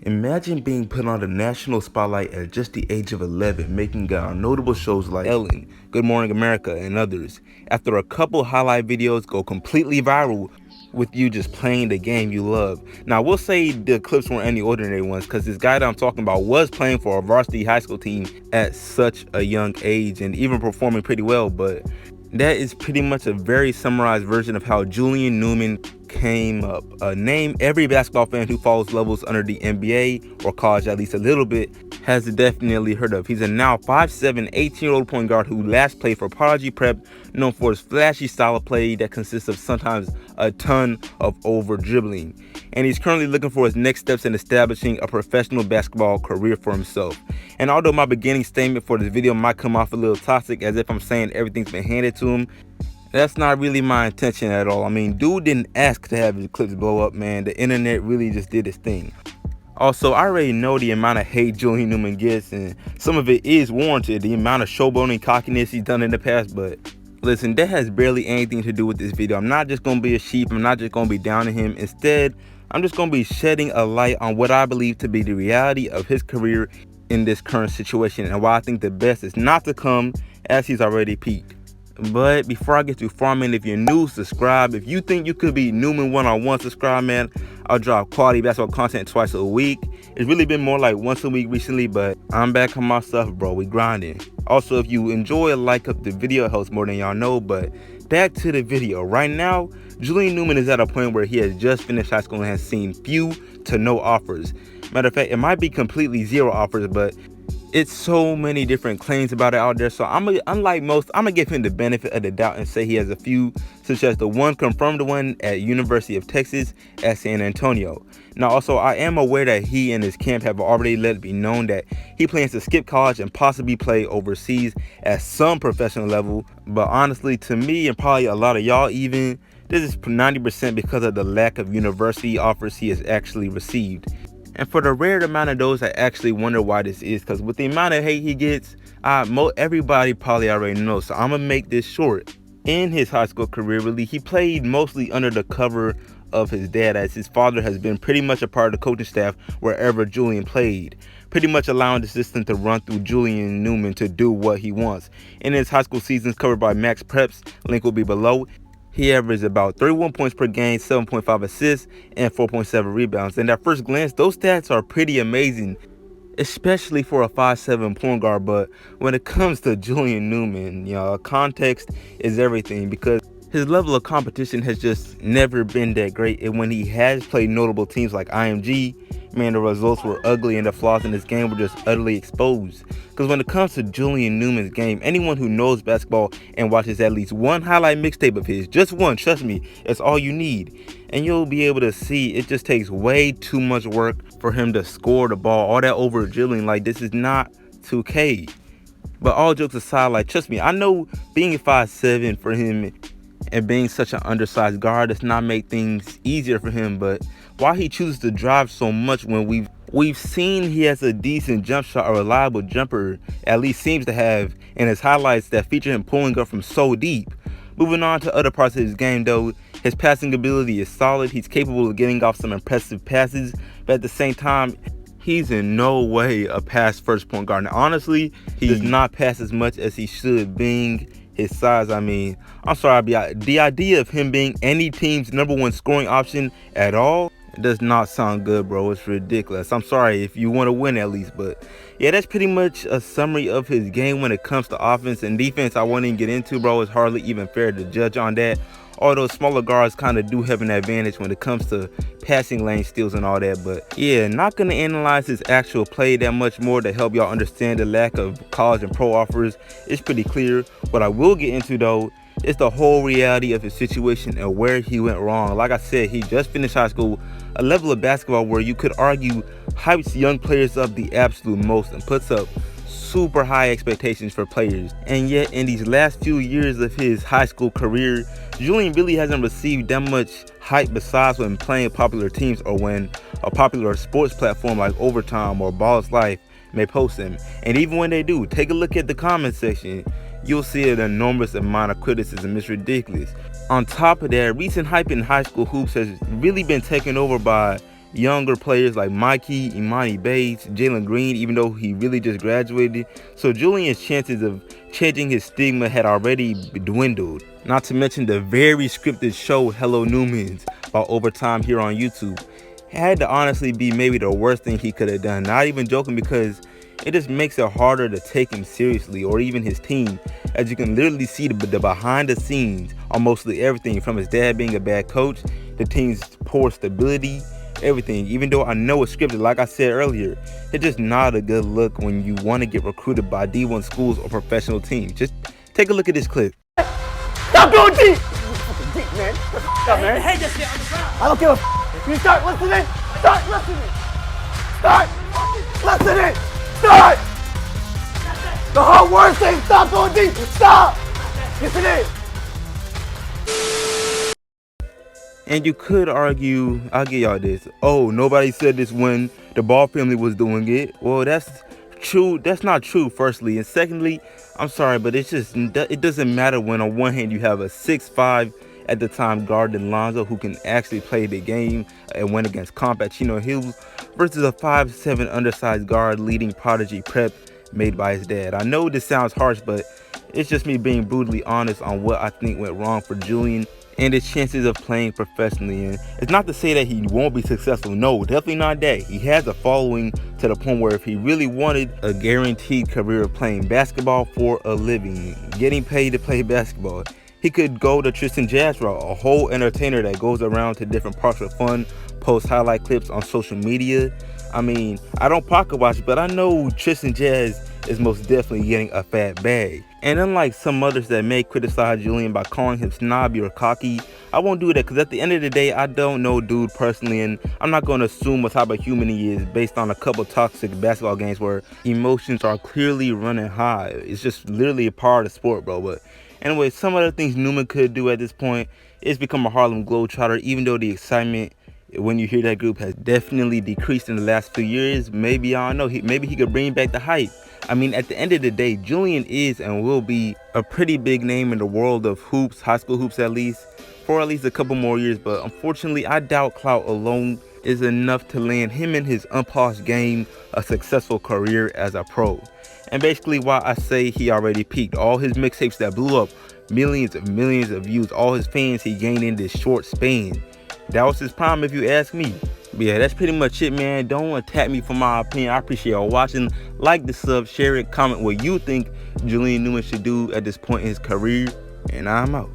Imagine being put on the national spotlight at just the age of 11, making it on notable shows like Ellen, Good Morning America, and others. After a couple highlight videos go completely viral with you just playing the game you love. Now, we'll say the clips weren't any ordinary ones because this guy that I'm talking about was playing for a varsity high school team at such a young age and even performing pretty well, but that is pretty much a very summarized version of how Julian Newman came up. A name every basketball fan who follows levels under the NBA or college at least a little bit has definitely heard of. He's a now 5'7", 18-year-old point guard who last played for Prodigy Prep, known for his flashy style of play that consists of sometimes a ton of over dribbling. And he's currently looking for his next steps in establishing a professional basketball career for himself. And although my beginning statement for this video might come off a little toxic, as if I'm saying everything's been handed to him, that's not really my intention at all. I mean, dude didn't ask to have his clips blow up, man. The internet really just did its thing. Also, I already know the amount of hate Julian Newman gets, and some of it is warranted, the amount of showboating cockiness he's done in the past, but listen, that has barely anything to do with this video. I'm not just going to be a sheep. I'm not just going to be down on him. Instead, I'm just going to be shedding a light on what I believe to be the reality of his career in this current situation, and why I think the best is not to come, as he's already peaked. But before I get too far, man, if you're new, subscribe. If you think you could be Newman one-on-one, subscribe, man. I'll drop quality basketball content twice a week. It's really been more like once a week recently, but I'm back on my stuff, bro. We grinding. Also, if you enjoy, like up the video, it helps more than y'all know. But back to the video. Right now, Julian Newman is at a point where he has just finished high school and has seen few to no offers. Matter of fact, it might be completely zero offers, but it's so many different claims about it out there. So unlike most, I'm gonna give him the benefit of the doubt and say he has a few, such as the one confirmed one at University of Texas at San Antonio. Now, also, I am aware that he and his camp have already let it be known that he plans to skip college and possibly play overseas at some professional level. But honestly, to me and probably a lot of y'all even, this is 90% because of the lack of university offers he has actually received. And for the rare amount of those that actually wonder why this is, because with the amount of hate he gets, everybody probably already knows. So I'm going to make this short. In his high school career, really, he played mostly under the cover of his dad, as his father has been pretty much a part of the coaching staff wherever Julian played, pretty much allowing the system to run through Julian Newman to do what he wants. In his high school seasons covered by Max Preps, link will be below, he averaged about 31 points per game, 7.5 assists, and 4.7 rebounds. And at first glance, those stats are pretty amazing, especially for a 5'7" point guard. But when it comes to Julian Newman, context is everything, because his level of competition has just never been that great. And when he has played notable teams like IMG, man, the results were ugly and the flaws in his game were just utterly exposed. Because when it comes to Julian Newman's game, anyone who knows basketball and watches at least one highlight mixtape of his, just one, trust me, it's all you need, and you'll be able to see it just takes way too much work for him to score the ball. All that over dribbling, like, this is not 2K. But all jokes aside, like, trust me, I know being 5'7" for him and being such an undersized guard does not make things easier for him, but why he chooses to drive so much when we've seen he has a decent jump shot, a reliable jumper, at least seems to have, in his highlights that feature him pulling up from so deep. Moving on to other parts of his game though, his passing ability is solid. He's capable of getting off some impressive passes, but at the same time, he's in no way a pass first point guard. Now, honestly, he does not pass as much as he should, being his size. I mean, I'm sorry, the idea of him being any team's #1 scoring option at all, it does not sound good, bro. It's ridiculous. I'm sorry if you want to win at least, but yeah, that's pretty much a summary of his game when it comes to offense. And defense, I won't even get into, bro. It's hardly even fair to judge on that. Although smaller guards kind of do have an advantage when it comes to passing lane steals and all that. But yeah, not going to analyze his actual play that much more to help y'all understand the lack of college and pro offers. It's pretty clear. What I will get into though is the whole reality of his situation and where he went wrong. Like I said, he just finished high school, a level of basketball where you could argue hypes young players up the absolute most and puts up super high expectations for players. And yet in these last few years of his high school career, Julian really hasn't received that much hype besides when playing popular teams or when a popular sports platform like Overtime or Ball's Life may post him. And even when they do, take a look at the comment section. You'll see an enormous amount of criticism. It's ridiculous. On top of that, recent hype in high school hoops has really been taken over by younger players like Mikey, Imani Bates, Jalen Green, even though he really just graduated. So Julian's chances of changing his stigma had already dwindled. Not to mention the very scripted show Hello Newman's about overtime here on YouTube. It had to honestly be maybe the worst thing he could have done. Not even joking, because it just makes it harder to take him seriously, or even his team, as you can literally see the behind the scenes on mostly everything, from his dad being a bad coach, the team's poor stability, everything. Even though I know it's scripted, like I said earlier, it's just not a good look when you want to get recruited by D1 schools or professional teams. Just take a look at this clip. Stop going deep! Deep, man. Stop, man. Hey, just get on the ground. I don't give a f. You start listening. Start listening. Start listening. Start. The whole word saying stop going deep. Stop. Yes, it is. And you could argue, I'll give y'all this, oh, nobody said this when the Ball family was doing it. Well, that's true. That's not true, firstly. And secondly, I'm sorry, but it doesn't matter when on one hand you have a 6'5" at the time guard in Lonzo who can actually play the game and win against comp at Chino Hills, versus a 5'7" undersized guard leading prodigy prep made by his dad. I know this sounds harsh, but it's just me being brutally honest on what I think went wrong for Julian and his chances of playing professionally. And it's not to say that he won't be successful. No, definitely not that. He has a following to the point where if he really wanted a guaranteed career of playing basketball for a living, getting paid to play basketball, he could go the Tristan Jazz route, a whole entertainer that goes around to different parks for fun, posts highlight clips on social media. I mean, I don't pocket watch, but I know Tristan Jazz is most definitely getting a fat bag. And unlike some others that may criticize Julian by calling him snobby or cocky, I won't do that, because at the end of the day, I don't know dude personally, and I'm not going to assume what type of human he is based on a couple toxic basketball games where emotions are clearly running high. It's just literally a part of the sport, bro. But anyway, some other things Newman could do at this point is become a Harlem Globetrotter, even though the excitement when you hear that group has definitely decreased in the last few years. Maybe, I don't know, maybe he could bring back the hype. I mean, at the end of the day, Julian is and will be a pretty big name in the world of hoops, high school hoops at least, for at least a couple more years. But unfortunately, I doubt clout alone is enough to land him and his unpolished game a successful career as a pro. And basically why I say he already peaked. All his mixtapes that blew up millions of views, all his fans he gained in this short span, that was his prime if you ask me. But yeah, that's pretty much it, man. Don't attack me for my opinion. I appreciate y'all watching. Like the sub, share it, comment what you think Julian Newman should do at this point in his career. And I'm out.